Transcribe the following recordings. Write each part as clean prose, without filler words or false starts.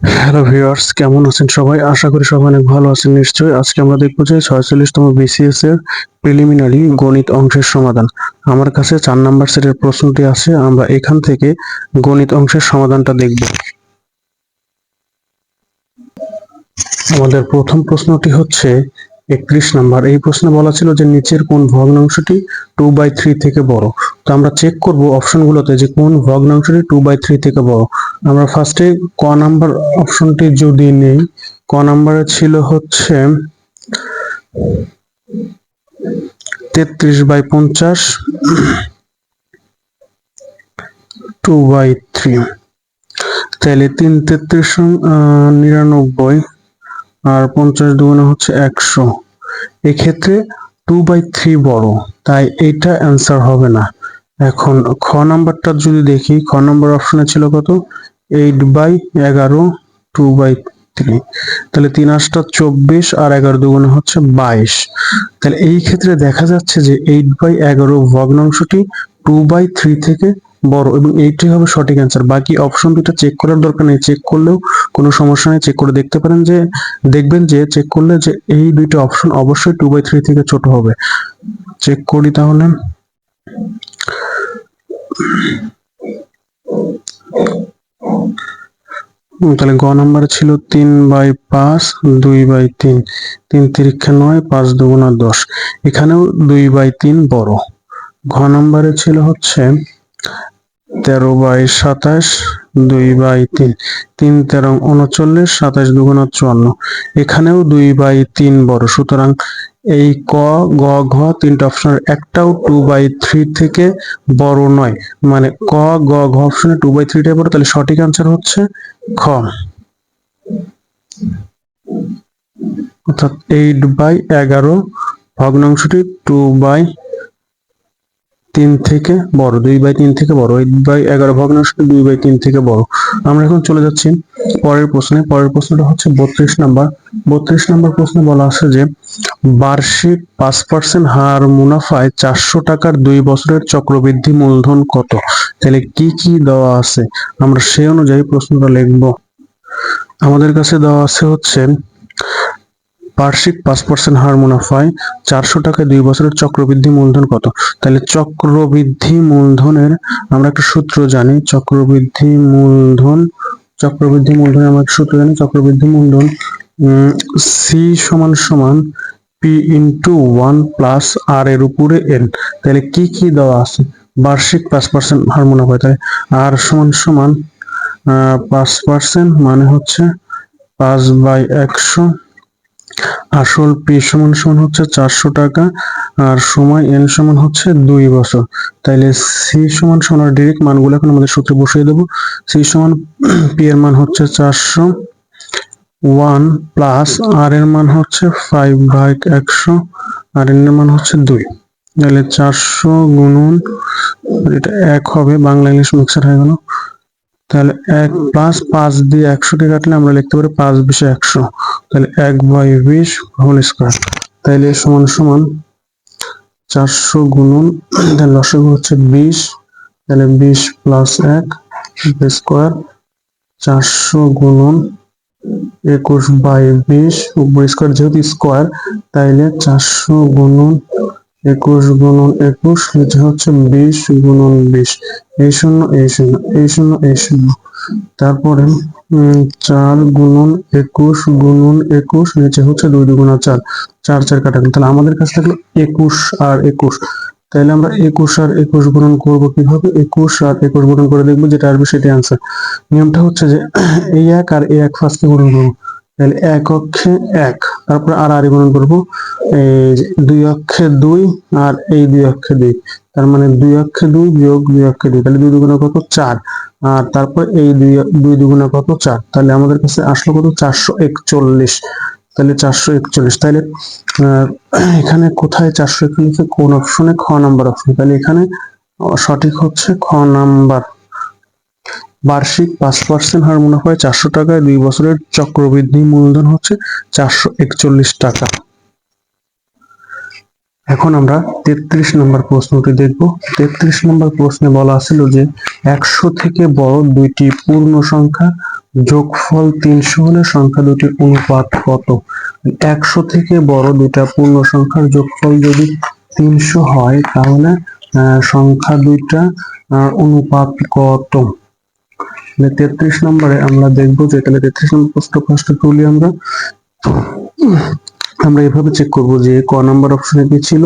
Hello viewers, কেমন আছেন সবাই? আশা করি সবাই অনেক ভালো আছেন নিশ্চয়ই। আজকে আমরা দেখবো যে 46তম বিসিএস এর প্রিলিমিনারি গণিত অংশের সমাধান। আমার কাছে 4 নাম্বার সেটের প্রশ্নটি আছে, আমরা এখান থেকে গণিত অংশের সমাধানটা দেখব। আমাদের প্রথম প্রশ্নটি হচ্ছে 31 নাম্বার। এই প্রশ্নে বলা ছিল যে নিচের কোন ভগ্নাংশটি 2/3 থেকে বড়। তো আমরা চেক করব অপশনগুলোতে যে কোন ভগ্নাংশটি 2/3 থেকে বড়। আমরা ফার্স্টে ক নাম্বার অপশনটি যদি নেই, ক নাম্বারে ছিল হচ্ছে 33/50 2/3। তাহলে 3 33 99 আর 50 দুগুণে হচ্ছে 100। এক্ষেত্রে 2/3 বড়, তাই এটা অ্যান্সার হবে না। এখন খ নাম্বারটা যদি দেখি, খ নাম্বার অপশনে ছিল কত? 8/11 2/3। তাহলে 3 8 24 আর 11 দুগুণে হচ্ছে 22। তাহলে এই ক্ষেত্রে দেখা যাচ্ছে যে 8/11 ভগ্নাংশটি 2/3 থেকে বড় এবং এইটাই হবে সঠিক অ্যান্সার। বাকি অপশন দুটো চেক করার দরকার নেই, চেক করলেও কোনো সমস্যা নেই। চেক করে দেখতে পারেন, যে দেখবেন যে চেক করলে যে এই দুইটা অপশন অবশ্যই 2/3 থেকে ছোট হবে। চেক করি তাহলে। তাহলে গ নাম্বারে ছিল 3/5 2/3, 3 তিরিক্ষা 9, 5 দুগুণা 10। এখানেও 2/3 বড়। ঘ নাম্বারে ছিল হচ্ছে 13/27 2/3, 3 13 39, 27 দুগুণা 54। এখানেও 2/3 বড়। সুতরাং এই ক, গ, ঘ তিনটা অপশনের একটাও 2/3 থেকে বড় নয়। মানে ক, গ, ঘ অপশনে 2/3 টাই বড়। তাহলে সঠিক অ্যান্সার হচ্ছে খ, অর্থাৎ 8/11 ভগ্নাংশটি 2/3 থেকে বড়, 2/3 থেকে বড়। 8/11 ভগ্নাংশটি 2/3 থেকে বড়। আমরা এখন চলে যাচ্ছি পরের প্রশ্নে। পরের প্রশ্নটা হচ্ছে 32 নাম্বার। 32 নাম্বার প্রশ্নে বলা আছে যে বার্ষিক 5% হার মুনাফায় 400 টাকার 2 বছরের চক্রবৃদ্ধি মূলধন কত? তাহলে কি কি দেওয়া আছে আমরা সেই অনুযায়ী প্রশ্নটা লিখব। আমাদের কাছে দেওয়া আছে হচ্ছে বার্ষিক 5% হার মুনাফায় 400 টাকায় 2 বছরের চক্রবৃদ্ধি মূলধন কত? তাহলে চক্রবৃদ্ধি মূলধনের আমরা একটা সূত্র জানি। চক্রবৃদ্ধি মূলধনের আমরা একটা সূত্র জানি। চক্রবৃদ্ধি মূলধন সি সমান সমান পি ইন্টু 1 প্লাস আর এর উপরে এন। তাহলে কি কি দেওয়া আছে? বার্ষিক 5% হার মুনাফায়, তাহলে আর সমান সমান 5% মানে হচ্ছে 5/100। আসল পি সমান সমান হচ্ছে 400 টাকা, আর সময় এন সমান হচ্ছে 2 বছর। তাইলে সি সমান সমান ডাইরেক্ট মানগুলো এখন আমাদের সূত্রে বসিয়ে দেব। সি সমান পি এর মান হচ্ছে 400 1 প্লাস আর এর মান হচ্ছে 5/100 আর এন এর মান হচ্ছে 2। তাহলে 400 গুণন, এটা 1 হবে, বাংলা ইংলিশ মিক্সার হয়ে গেল। তাহলে 1 প্লাস 5 দিয়ে 100 কে কাটলে আমরা লিখতে পারি 5 20 100। তাহলে 1/20 হোল স্কয়ার। তাহলে সমান সমান 400 গুণন, তাহলে লসাগু হচ্ছে 20। তাহলে 20 প্লাস 1 স্কয়ার, 400 গুণন 21/20 উপর স্কয়ার, যেহেতু স্কয়ার তাইলে 400 গুণন 21 গুণন 21 নিচে হচ্ছে 20 গুণন 20। এই শূন্য এই শূন্য এই শূন্য এই শূন্য। তারপরে 4 গুণন 21 গুণন 21 নিচে হচ্ছে 2 দুগুণা 4, 4 4 কাটা। তাহলে আমাদের কাছে থাকলো 21 আর 21। তাহলে আমরা 21 আর 21 গুণন করব কিভাবে? 21 আর 21 গুণন করে দেখবো যেটা আসবে সেটাই আনসার। নিয়মটা হচ্ছে যে এই 1 আর এই 1 ফার্স্টে গুণন করবো। তাহলে 1 অক্ষে 1, তারপর আর গুণন করবো। এই 2 অক্ষে 2 আর এই 2 অক্ষে 2, তার মানে 2 অক্ষে 2 বিয়োগ 2 অক্ষে 2, তাহলে 2 দুগুণা কত? 4। আর তারপর এই 2 দুগুণা কত? 4। তাহলে আমাদের কাছে আসলো কত? 441। তাহলে 441। তাহলে এখানে কোথায় 441? কোন অপশনে? খ নাম্বার অপশন। তাহলে এখানে সঠিক হচ্ছে খ নাম্বার। বার্ষিক 5% হার মুনাফায় 400 টাকায় 2 বছরের চক্রবৃদ্ধি মূলধন হচ্ছে 441 টাকা। এখন আমরা 33 নম্বর প্রশ্নটি দেখব। 33 নম্বর প্রশ্নে বলা ছিল যে 100 থেকে বড় দুইটি পূর্ণ সংখ্যা যোগফল 300 হলে সংখ্যা দুটির অনুপাত কত? 100 থেকে বড় দুটা পূর্ণ সংখ্যার যোগফল যদি 300 হয় তাহলে সংখ্যা দুইটা অনুপাত কত? 33 নম্বরে আমরা দেখবো যে তাহলে 33 নম্বর প্রশ্ন ফার্স্ট তুলি আমরা এভাবে চেক করব যে ক নাম্বার অপশনে কি ছিল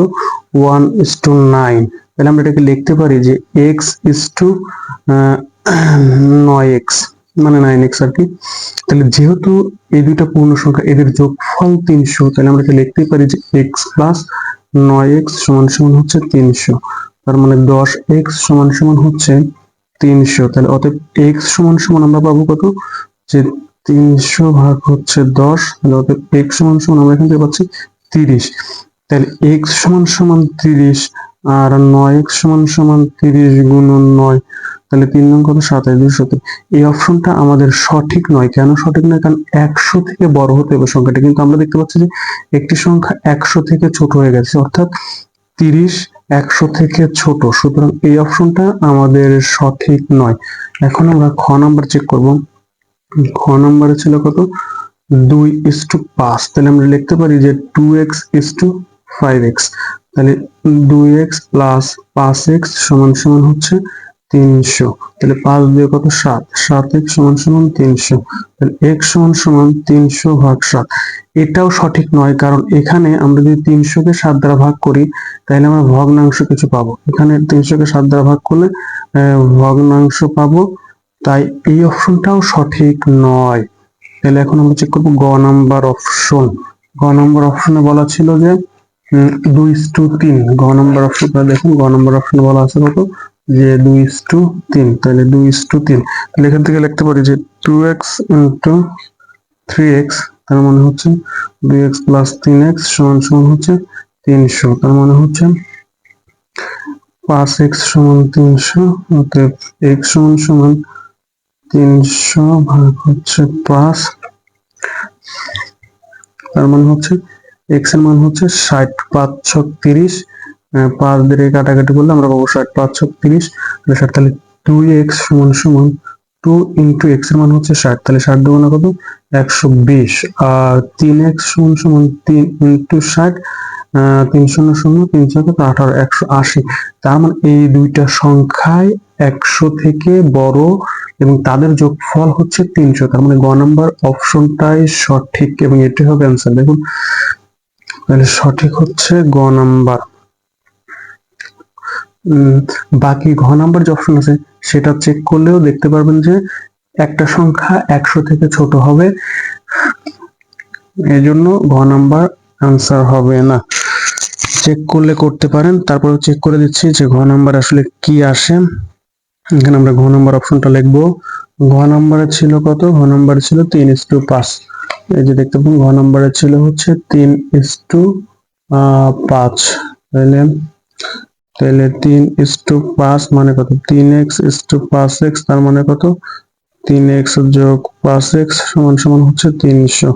1:9, তাহলে আমরা এটাকে লিখতে পারি যে x is to 9x মানে 9x আর কি। তাহলে যেহেতু এই দুইটা পূর্ণ সংখ্যা এদের যোগফল 300, তাহলে আমরা এটা লিখতে পারি যে x প্লাস 9x সমান সমান হচ্ছে 300, তার মানে 10x সমান সমান হচ্ছে 300। তাহলে অতএব x সমান সমান আমরা পাবো কত? যে 300 ভাগ হচ্ছে 10, তাহলে অতএব x সমান সমান আমরা এখান থেকে পাচ্ছি 30। তাহলে x সমান সমান 30 আর 9x সমান সমান 30 গুণন 9, তাহলে 3 নং কত? 27, 270। এই অপশনটা আমাদের সঠিক নয়। কেন সঠিক নয়? কারণ 100 থেকে বড় হতে হবে সংখ্যাটা, কিন্তু আমরা দেখতে পাচ্ছি যে একটি সংখ্যা 100 থেকে ছোট হয়ে গেছে, অর্থাৎ 30 100 থেকে ছোট, সুতরাং এই অপশনটা আমাদের সঠিক নয়। এখন আমরা খ নাম্বার চেক করব। খ নাম্বারে ছিল কত? 2:5, তাহলে আমরা লিখতে পারি যে 2x is to 5x, তাহলে 2x প্লাস 5x সমান সমান হচ্ছে 300, তাহলে 5 দিয়ে কত? 7, 7x সমান সমান 300, তাহলে x সমান সমান 300 ভাগ 7। এটাও সঠিক নয়, কারণ এখানে আমরা যদি 300 কে 7 দ্বারা ভাগ করি তাহলে আমরা ভগ্নাংশ কিছু পাবো। এখানে 300 কে 7 দ্বারা ভাগ করলে ভগ্নাংশ পাবো, তাই এই অপশনটাও সঠিক নয়। তাহলে এখন আমরা চেক করবো গ নাম্বার অপশন। গ নাম্বার অপশনে বলা ছিল যে 2:3। গ নাম্বার অপশনটা দেখুন, গ নাম্বার অপশনে বলা আছে কত? যে 2:3, তাহলে 2:3, তাহলে এখান থেকে লিখতে পারি যে 2x into 3x, তার মানে হচ্ছে 2x প্লাস 3x সমান সমান হচ্ছে 300, তার মানে হচ্ছে 5x সমান 300, অতএব x সমান সমান 300 ভাগ হচ্ছে 5, তার মানে হচ্ছে x এর মান হচ্ছে 60, 5 ছক 30, 5 দিয়ে কাটাকাটি করলে আমরা পাবো 60, 5 ছক 30, তাহলে 2x সমান সমান 2 into x এর মান হচ্ছে 60, তাহলে 60 দুগুণে কত? 120, আর 3x সমান সমান 3 into 60, 3 শূন্য শূন্য 3 ছকে 18, 180। তার মানে এই দুইটা সংখ্যায় 100 থেকে বড় এবং তাদের যোগফল হচ্ছে 300, তার মানে গ নাম্বার অপশনটাই সঠিক এবং এটি হবে অ্যান্সার। দেখুন তাহলে সঠিক হচ্ছে গ নাম্বার। বাকি ঘ নাম্বার যে অপশন আছে সেটা চেক করলেও দেখতে পারবেন যে একটা সংখ্যা 100 থেকে ছোট হবে, এজন্য ঘ নাম্বার আনসার হবে না। চেক করলে করতে পারেন, তারপরে চেক করে দিচ্ছি যে ঘ নাম্বার আসলে কি আসে। এখানে আমরা ঘ নাম্বার অপশনটা লিখবো। ঘ নাম্বারে ছিল কত? ঘ নাম্বারে ছিল 3:5, এই যে দেখতে পাবেন ঘ নাম্বারে ছিল হচ্ছে 3:5, তাহলে 3:5 মানে কত? 3x:5x, তার মানে কত? 3x যোগ 5x সমান সমান হচ্ছে 300,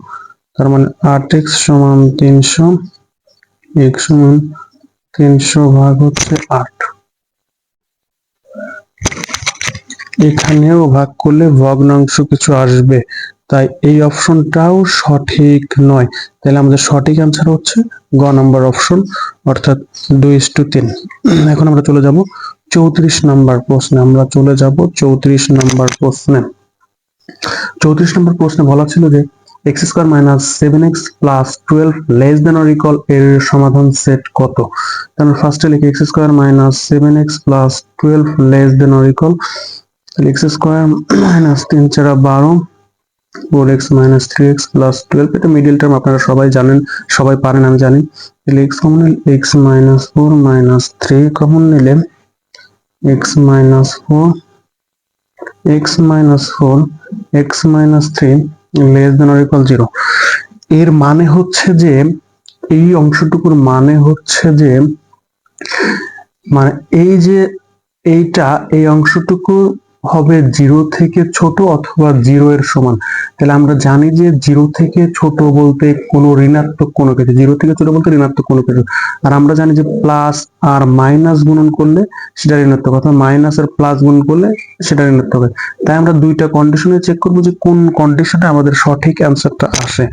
তার মানে 8x সমান 300, x সমান 300 ভাগ হচ্ছে 8। এখানেও ভাগ করলে ভগ্নাংশ কিছু আসবে, তাই এই অপশনটাও সঠিক নয়। তাহলে আমাদের সঠিক অ্যান্সার হচ্ছে গ নাম্বার অপশন, অর্থাৎ 2:3। এখন আমরা চলে যাব 34 নাম্বার প্রশ্নে। আমরা চলে যাব 34 নাম্বার প্রশ্নে। 34 নম্বর প্রশ্নে বলা ছিল যে x² - 7x + 12 less than or equal এর সমাধান সেট কত? তাহলে ফার্স্টে লিখি x² - 7x + 12 less than or equal, তাহলে x² - 3 × 12 4x - 3x + 12, এটা মিডল টার্ম আপনারা সবাই জানেন, সবাই পারেন আমি জানি। তাহলে x কমন নিলে x - 4 - 3 কমন নিলে x - 4 x - 3 less than or equal 0। এর মানে হচ্ছে যে এই অংশটুকুর মানে হচ্ছে যে মানে এই যে এইটা এই অংশটুকু হবে 0 থেকে ছোট অথবা 0 এর সমান। তাহলে আমরা জানি যে 0 থেকে ছোট বলতে কোনো ঋণাত্মক কোনো কিছু, 0 থেকে ছোট বলতে ঋণাত্মক কোনো কিছু। আর আমরা জানি যে প্লাস আর মাইনাস গুণন করলে সেটা ঋণাত্মক, অথবা মাইনাস আর প্লাস গুণন করলে সেটা ঋণাত্মক হয়। তাই আমরা দুইটা কন্ডিশনে চেক করবো যে কোন কন্ডিশনে আমাদের সঠিক অ্যান্সারটা আসে।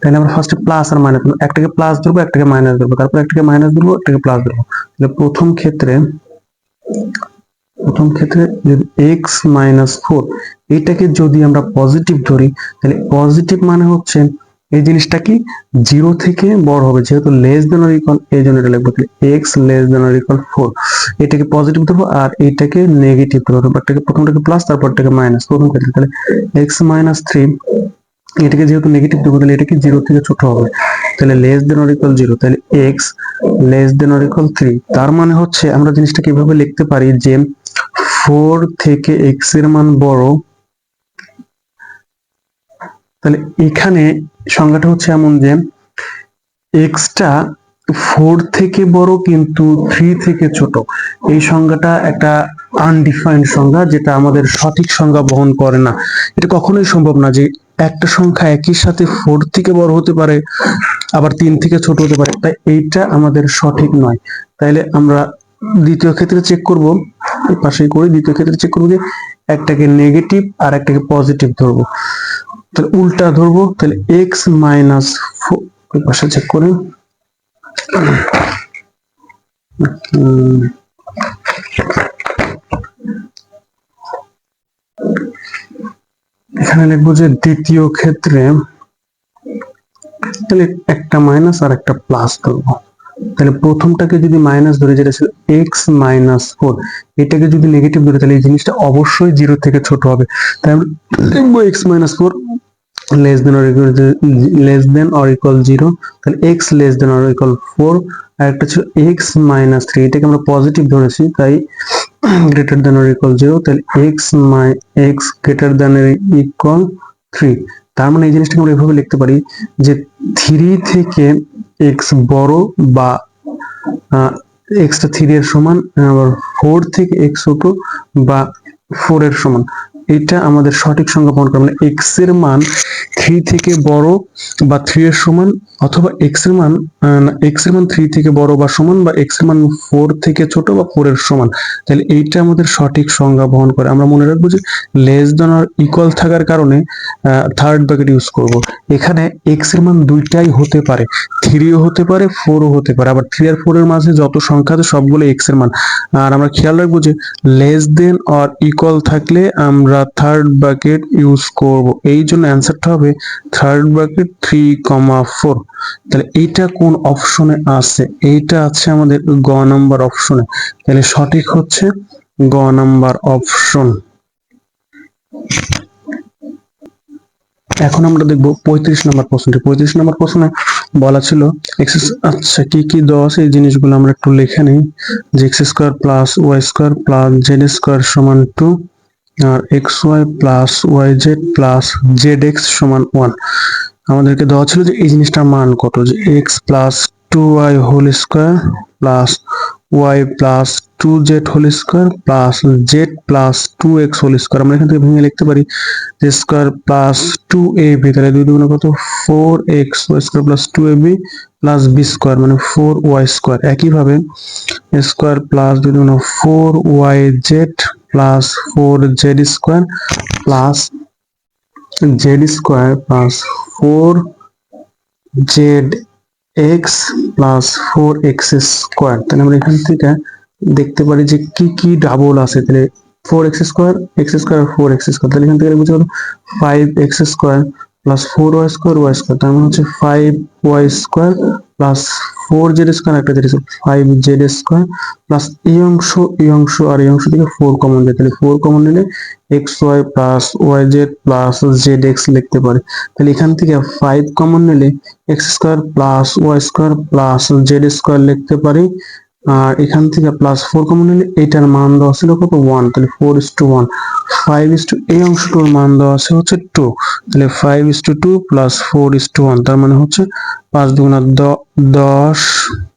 তাহলে আমরা ফার্স্টে প্লাস আর মাইনাস, একটাকে প্লাস ধরবো, একটাকে মাইনাস ধরবো, তারপর একটাকে মাইনাস ধরবো, একটাকে প্লাস ধরবো। তাহলে প্রথম ক্ষেত্রে যদি x-4 এটাকে যদি আমরা পজিটিভ ধরি, তাহলে পজিটিভ মানে হচ্ছে এই জিনিসটা কি 0 থেকে বড় হবে, যেহেতু লেস দেন অর ইকুয়াল, এই জন্য এটা লিখবো x less than or equal 4। এটাকে পজিটিভ ধরবো আর এটাকে নেগেটিভ ধরবো, প্রথমটাকে প্লাস তারপরটাকে মাইনাস। প্রথম ক্ষেত্রে তাহলে x-3, এটাকে যেহেতু নেগেটিভ দেবো তাহলে এটা কি 0 থেকে ছোট হবে, তাহলে লেস দেন অর ইকুয়াল 0, তাহলে x less than or equal 3। তার মানে হচ্ছে আমরা জিনিসটা কিভাবে লিখতে পারি যে 4 থেকে x এর মান বড়। তাহলে এখানে সংজ্ঞাটা হচ্ছে এমন যে x টা 4 থেকে বড় কিন্তু 3 থেকে ছোট। এই সংজ্ঞাটা একটা আনডিফাইন্ড সংজ্ঞা, যেটা আমাদের সঠিক সংজ্ঞা বহন করে না। এটা কখনোই সম্ভব না যে একটা সংখ্যা একই সাথে 4 থেকে বড় হতে পারে আবার 3 থেকে ছোট হতে পারে, তাই এইটা আমাদের সঠিক নয়। তাইলে আমরা দ্বিতীয় ক্ষেত্রে চেক করব, এই পাশেই করি, দ্বিতীয় ক্ষেত্রে চেক করব যে একটাকে নেগেটিভ আর একটাকে পজিটিভ ধরবো। তাহলে উল্টা ধরবো, তাহলে x-4, এই পাশে চেক করি, এখানে লিখবো যে দ্বিতীয় ক্ষেত্রে তাহলে একটা মাইনাস আর একটা প্লাস ধরবো। তাহলে প্রথমটাকে যদি মাইনাস ধরে, যেটা ছিল x-4, এটাকে যদি নেগেটিভ ধরে তাহলে এই জিনিসটা অবশ্যই 0 থেকে ছোট হবে। তাই আমরা লিখবো x-4 less than or equal 0, তাহলে x less than or equal 4। আর একটা ছিল x-3, এটাকে আমরা পজিটিভ ধরেছি তাই গ্রেটার দেন অর ইকুয়াল 0, তাহলে x greater than or equal 3। তার মানে এই জিনিসটাকে আমরা এভাবে লিখতে পারি যে 3 থেকে x বড় বা x টা 3 এর সমান, আবার 4 থেকে x ছোট বা 4 এর সমান। এটা আমাদের সঠিক সংজ্ঞা বহন করে, মানে x এর মান 3 থেকে বড় বা 3 এর সমান, অথবা x এর মান 3 থেকে বড় বা সমান, বা x এর মান 4 থেকে ছোট বা 4 এর সমান। তাহলে এইটা আমাদের সঠিক সংজ্ঞা বহন করে। আমরা মনে রাখবো যে লেস দেন অর ইকুয়াল থাকার কারণে থার্ড ব্র্যাকেট ইউজ করব। এখানে x এর মান দুইটাই হতে পারে, 3ও হতে পারে 4ও হতে পারে, আবার 3 আর 4 এর মাঝে যত সংখ্যা আছে সবগুলো x এর মান। আর আমরা খেয়াল রাখবো যে লেস দেন অর ইকুয়াল থাকলে আমরা থার্ড ব্র্যাকেট ইউজ করব, এই জন্য অ্যান্সারটা হবে থার্ড ব্র্যাকেট 3,4। তাহলে এইটা কোন অপশনে আছে? এইটা আছে আমাদের গ নাম্বার অপশনে। তাহলে সঠিক হচ্ছে গ নাম্বার অপশন। এখন আমরা দেখবো 35 নম্বর প্রশ্নটি। 35 নম্বর প্রশ্নে বলা ছিল আচ্ছা কি কি দেওয়া আছে এই জিনিসগুলো আমরা একটু লিখে নিই, যে X square plus Y square plus Z square সমান 2, আর X Y plus Y Z plus Z X সমান 1। আমাদেরকে দেওয়া ছিল যে এই জিনিসটার মান কত, যে x plus 2y whole square plus y plus 2z whole square plus z plus 2x whole square. আমরা এখান থেকে ভেঙে লিখতে পারি যে স্কোয়ার প্লাস 2ab, তাহলে 2 দুগুণে কত 4x square plus 2ab plus b square মানে 4y স্কোয়ার। একইভাবে স্কোয়ার প্লাস 2 দুগুণে 4yz plus 4z square plus Z square plus 4zx plus 4x square. তাহলে আমরা এখান থেকে দেখতে পারি যে কি কি ডাবল আছে, তাহলে 4x স্কোয়ার, x স্কোয়ার আর 4x স্কোয়ার। তাহলে এখান থেকে বুঝতে পারবো 5x square plus 4y square y square, তার মানে হচ্ছে 5y square plus 4z square, একটা z square 5z square plus এই অংশ আর এই অংশ থেকে 4 কমন যায়, তাহলে 4 কমন নিলে xy plus yz plus zx লিখতে পারি। তাহলে এখান থেকে 5 কমন নিলে x square plus y square plus z square লিখতে পারি। আর এখান থেকে প্লাস 4 কমন নিলে এটার মান দেওয়া ছিল কত 1, তাহলে 4:1। 5 এই অংশটার মান দেওয়া আছে হচ্ছে 2, তাহলে 5:2 প্লাস 4:1, তার মানে হচ্ছে 5 দুগুণা 10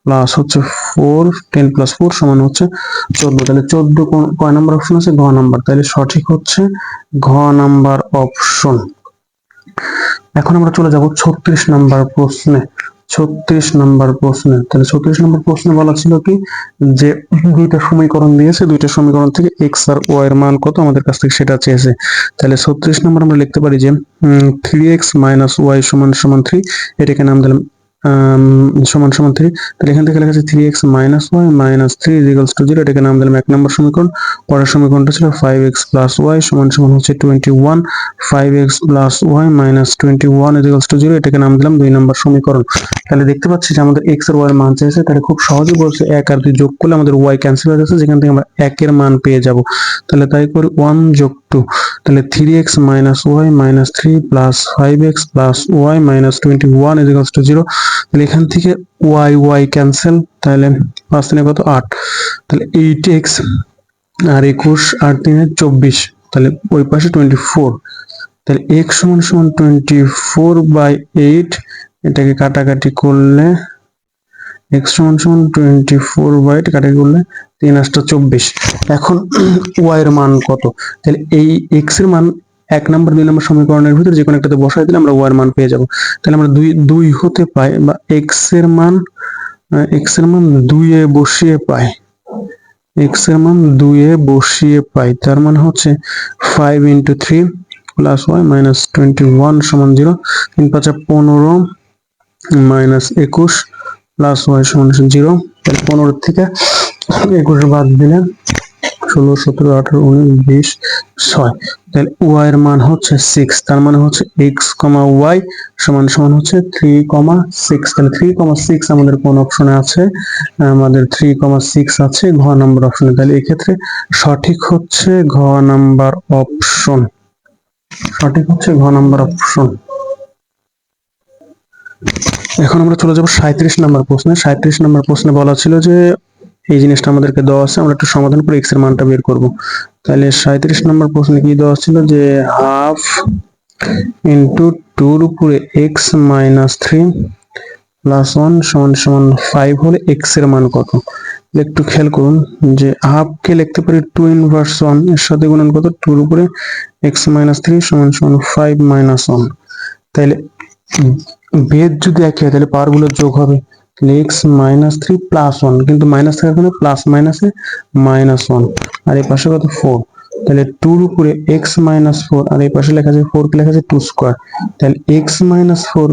প্লাস হচ্ছে 4, 10 প্লাস 4 সমান হচ্ছে 14। তাহলে 14 কয় নাম্বার অপশন আছে? ঘ নাম্বার। তাহলে সঠিক হচ্ছে ঘ নাম্বার অপশন। এখন আমরা চলে যাব 36 নাম্বার প্রশ্নে। 36 নাম্বার প্রশ্নে, তাহলে 36 নাম্বার প্রশ্নে বলা ছিল কি যে দুইটা সমীকরণ দিয়েছে, দুইটা সমীকরণ থেকে এক্স আর ওয়াই এর মান কত আমাদের কাছ থেকে সেটা চেয়েছে। তাহলে 36 নাম্বার আমরা লিখতে পারি যে 3x মাইনাস ওয়াই সমান সমান 3, এটাকে নাম দিলাম সমান সমান 3। তাহলে এখান থেকে লেখা আছে 3x minus y minus 3 is equals to 0, এটাকে নাম দিলাম 1 নম্বর সমীকরণ। পরের সমীকরণটা ছিল 5x প্লাস ওয়াই সমান সমান হচ্ছে 21, 5x plus y minus 21 is equals to 0, এটাকে নাম দিলাম 2 নম্বর সমীকরণ। তাহলে দেখতে পাচ্ছি যে আমাদের x আর y এর মান চাইছে, তাহলে খুব সহজে বলছে 1 আর 2 যোগ করলে আমাদের y ক্যান্সেল হয়ে যাচ্ছে, যেখান থেকে আমরা 1 এর মান পেয়ে যাব। তাহলে তাই করি 1 যোগ 2, তাহলে 3x minus y minus 3 plus 5x plus y minus 21 is equals to 0। তাহলে এখান থেকে y y ক্যান্সেল, তাহলে 5 3 কত 8, তাহলে 8x আর 21 আর 3 24, তাহলে ওই পাশে 24, তাহলে x সমান সমান 24/8, এটাকে কাটাকাটি করলে x সমান সমান 24/8 কাটাকাটি করলে 3 8 24। এখন y এর মান কত? তাহলে এই x এর মান 1 নম্বর 2 নম্বর সমীকরণের ভিতর যে কোনো একটাতে বসাই দিলে আমরা y এর মান পেয়ে যাব। তাহলে আমরা 2 হতে পাই বা x এর মান 2 এ বসিয়ে পাই, x এর মান 2 এ বসিয়ে পাই, তার মানে হচ্ছে 5 × 3 প্লাস y মাইনাস 21 সমান 0, 3 5 15 মাইনাস 21 প্লাস y সমান 0। তাহলে 15 থেকে 21 বাদ দিলে 16 17 18 19 20 6, তাহলে y এর মান হচ্ছে 6, তার মানে হচ্ছে x, y সমান সমান হচ্ছে 3,6। তাহলে 3,6 আমাদের কোন অপশনে আছে? আমাদের 3,6 আছে ঘ নাম্বার অপশনে। তাহলে এই ক্ষেত্রে সঠিক হচ্ছে ঘ নাম্বার অপশন, সঠিক হচ্ছে ঘ নাম্বার অপশন। এখন আমরা চলে যাব 37 নাম্বার প্রশ্নে। 37 নাম্বার প্রশ্নে বলা ছিল যে এই জিনিসটা আমাদেরকে দেওয়া আছে, আমরা একটু সমাধান করে x এর মানটা বের করব। তাহলে 37 নাম্বার প্রশ্নে কি দেওয়া ছিল যে হাফ ইন্টু 2 এর উপরে x মাইনাস 3 প্লাস 1 সমান সমান 5 হলে x এর মান কত? একটু খেয়াল করুন যে হাফ কে লিখতে পারি 2 ইনভার্স 1 এর সাথে গুণন কত 2 এর উপরে x মাইনাস 3 সমান সমান 5 মাইনাস 1। তাহলে বেদ যদি একই হয় তাহলে পাওয়ার গুলো যোগ হবে, তাহলে x মাইনাস 3 প্লাস 1, কিন্তু মাইনাস থাকার কারণে প্লাস মাইনাসে মাইনাস 1, আর এই পাশে কত 4, তাহলে 2 এর উপরে x মাইনাস 4, আর এই পাশে লেখা আছে 4 কে লেখা আছে 2 স্কয়ার, তাহলে x মাইনাস 4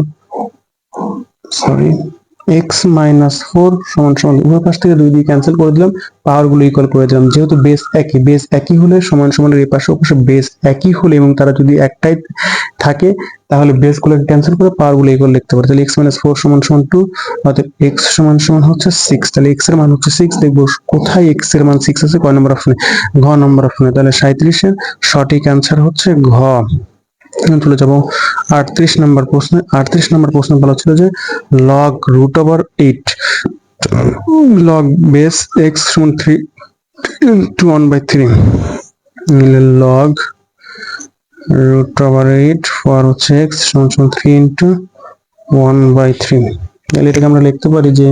সমান সমান উভয় পাশ থেকে 2 দিয়ে ক্যান্সেল করে দিলাম, পাওয়ার গুলো ইকুয়াল করে দিলাম। যেহেতু বেস একই হলে সমান সমানের এই পাশে ওপাশে বেস একই হলে এবং তারা যদি একটাই থাকে তাহলে বেস গুলোকে ক্যান্সেল করে পাওয়ার গুলো ইকুয়াল লিখতে পারি। তাহলে x - 4 সমান সমান 2, অতএব x সমান সমান হচ্ছে 6। তাহলে x এর মান হচ্ছে 6, দেখব কোথায় x এর মান 6 আছে, কয় নম্বর অপশনে? ঘ নম্বর অপশনে। তাহলে 37 এর সঠিক অ্যানসার হচ্ছে ঘ। চলে যাব 38 নম্বর প্রশ্নে। 38 নম্বর প্রশ্নে বলা ছিল যে log √8 log base x সমান 3 into 1/3, log √8 for হচ্ছে x সমান সমান 3 into 1/3। তাহলে এটাকে আমরা লিখতে পারি যে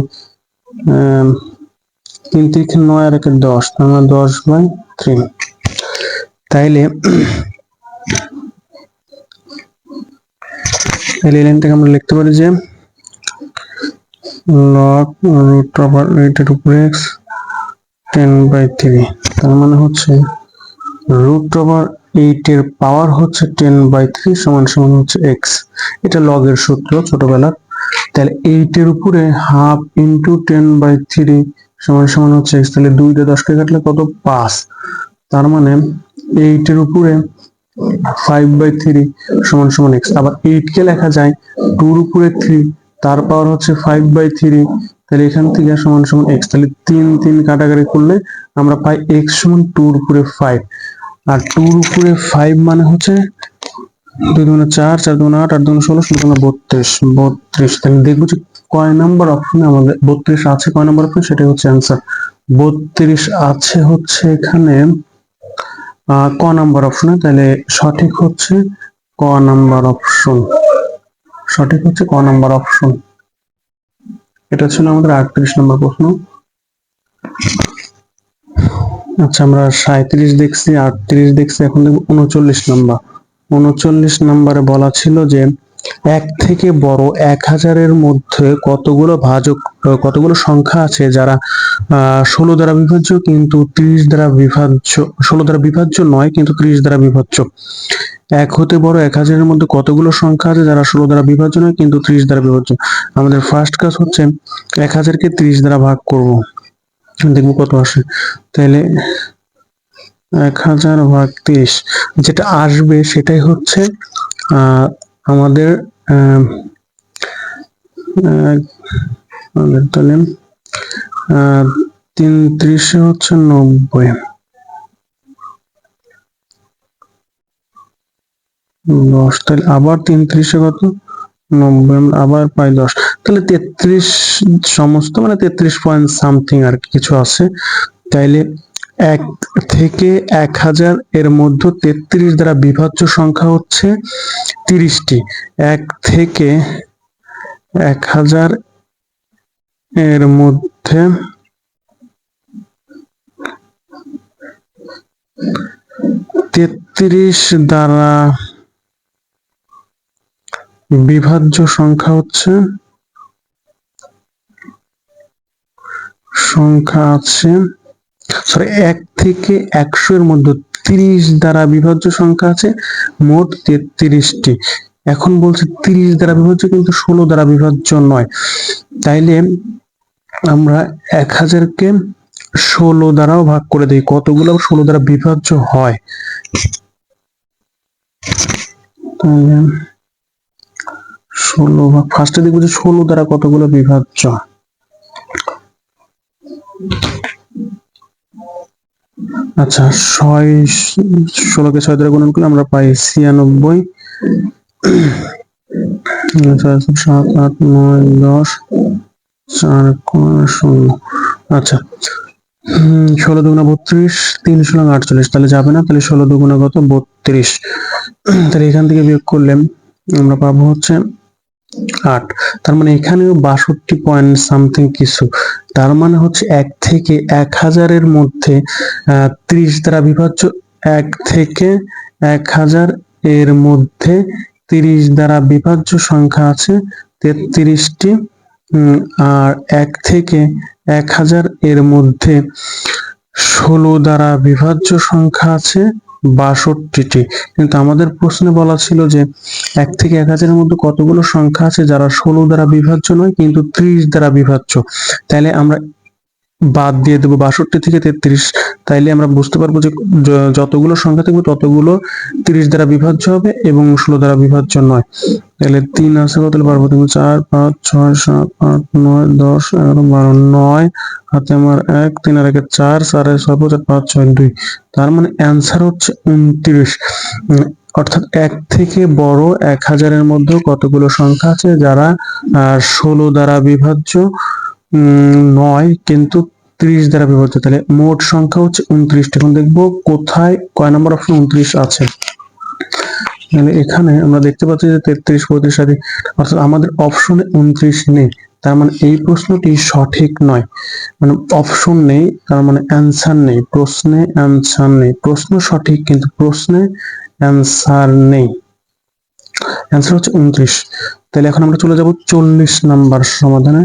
3 3 9 আর 1 10, তার মানে 10/3। তাইলে এই লাইনটাকে আমরা লিখতে পারি যে log √8 এর উপরে x 10/3, তার মানে হচ্ছে √8 এর পাওয়ার হচ্ছে 10/3 সমান সমান হচ্ছে x। এটা লগ এর সূত্র ছোটবেলার। তাহলে 8 এর উপরে হাফ ইন্টু 10/3 সমান সমান হচ্ছে x। তাহলে 2 দিয়ে 10 কে কাটলে কত 5, তার মানে 8 এর উপরে 5/3 সমান সমান x। আবার 8 কে লেখা যায় 2 এর উপরে 3, তার পাওয়ার হচ্ছে 5/3, তাহলে এখান থেকে সমান সমান x। তাহলে 3 3 কাটাকাটি করলে আমরা পাই x সমান 2 এর উপরে 5, আর 2 এর উপরে 5 মানে হচ্ছে 2 2 4 4 2 8 8 2 16 16 32। তাহলে দেখবো যে কয় নাম্বার অপশনে আমাদের 32 আছে, কয় নাম্বার অপশন সেটাই হচ্ছে অ্যান্সার। 32 আছে হচ্ছে এখানে ক নাম্বার অপশনে। তাহলে সঠিক হচ্ছে ক নাম্বার অপশন, সঠিক হচ্ছে ক নাম্বার অপশন। এটা ছিল আমাদের 38 নম্বর প্রশ্ন। আচ্ছা, আমরা 37 দেখছি, 38 দেখছি, এখন দেখব 39 নম্বর। 39 নম্বরে বলা ছিল যে 1 থেকে বড় 1000-এর মধ্যে কতগুলো সংখ্যা আছে যারা 16 দ্বারা বিভাজ্য কিন্তু 30 দ্বারা বিভাজ্য, 16 দ্বারা বিভাজ্য নয় কিন্তু 30 দ্বারা বিভাজ্য। 1 হতে বড় 1000-এর মধ্যে কতগুলো সংখ্যা আছে যারা 16 দ্বারা বিভাজ্য নয় কিন্তু 30 দ্বারা বিভাজ্য। আমাদের ফার্স্ট কাজ হচ্ছে 1000-কে 30 দ্বারা ভাগ করব, দেখবো কত আসে। তাহলে 1000 ভাগ 30, যেটা আসবে সেটাই হচ্ছে আমাদের তাহলে 33 হচ্ছে 90, 10, তাহলে আবার 33 কত 90, আমরা আবার পাই 10, তাহলে 33 সমস্ত, মানে 33 পয়েন্ট সামথিং আর কিছু আছে। তাইলে 1 থেকে 1000 এর মধ্যে 33 দ্বারা বিভাজ্য সংখ্যা হচ্ছে 30টি। 1 থেকে 1000 এর মধ্যে 33 দ্বারা বিভাজ্য সংখ্যা আছে 1 থেকে 100 এর মধ্যে 30 দ্বারা বিভাজ্য সংখ্যা আছে মোট 33টি। এখন বলছে 30 দ্বারা বিভাজ্য কিন্তু 16 দ্বারা বিভাজ্য নয়। তাইলে আমরা 1000-কে 16 দ্বারাও ভাগ করে দিই, কতগুলো 16 দ্বারা বিভাজ্য হয়। তাহলে 16 ভাগ, ফার্স্টে দেখবো যে 16 দ্বারা কতগুলো বিভাজ্য। আচ্ছা, 16কে 6 দ্বারা গুণন করলে আমরা পাই 96, 7, 8, 9, 10, 4, 0। আচ্ছা, 16 দুগুণা 32, 3 × 48, তাহলে যাবে না, তাহলে 16 দুগুণা কত 32, তাহলে এখান থেকে বিয়োগ করলে আমরা পাবো হচ্ছে 8। তার মানে এখানেও 62 পয়েন্ট সামথিং কিছু। তার মানে হচ্ছে 1 থেকে 1000 এর মধ্যে 30 দ্বারা বিভাজ্য, 1 থেকে 1000 এর মধ্যে 30 দ্বারা বিভাজ্য সংখ্যা আছে 33টি, আর 1 থেকে 1000 এর মধ্যে 16 দ্বারা বিভাজ্য সংখ্যা আছে 62টি। কিন্তু আমাদের প্রশ্নে বলা ছিল যে 1 থেকে 1000 এর মধ্যে কতগুলো সংখ্যা আছে যারা 16 দ্বারা বিভাজ্য নয় কিন্তু 30 দ্বারা বিভাজ্য। তাহলে আমরা বাদ দিয়ে দেবো 62 থেকে 33, তাইলে আমরা বুঝতে পারবো যে যতগুলো সংখ্যা থাকবে ততগুলো 30 দ্বারা বিভাজ্য হবে এবং 16 দ্বারা বিভাজ্য নয়। তাহলে 3 আছে কত, পারবো 4, 5, 6, 7, 8, 9, 10, 11, 12, 9, হাতে আমার 1, 3 আর 1 4, 4 এর 6, 4, 5, 6, 2। তার মানে অ্যান্সার হচ্ছে 29। অর্থাৎ 1 থেকে বড় 1000 এর মধ্যে কতগুলো সংখ্যা আছে যারা 16 দ্বারা বিভাজ্য নয় কিন্তু 30 দ্বারা বিভাজ্য। তাহলে মোট সংখ্যা হচ্ছে 29। এখন দেখবো কোথায় কয় নম্বর অপশন 29 আছে। মানে এখানে আমরা দেখতে পাচ্ছি যে 33, 35 আদি, অর্থাৎ আমাদের অপশনে 29 নেই। তার মানে এই প্রশ্নটি সঠিক নয়, মানে অপশন নেই তার মানে অ্যান্সার নেই, প্রশ্নে অ্যান্সার নেই। প্রশ্ন সঠিক কিন্তু প্রশ্নে অ্যান্সার নেই, অ্যান্সার হচ্ছে 29। তাহলে এখন আমরা চলে যাব 40 নাম্বার সমাধানে।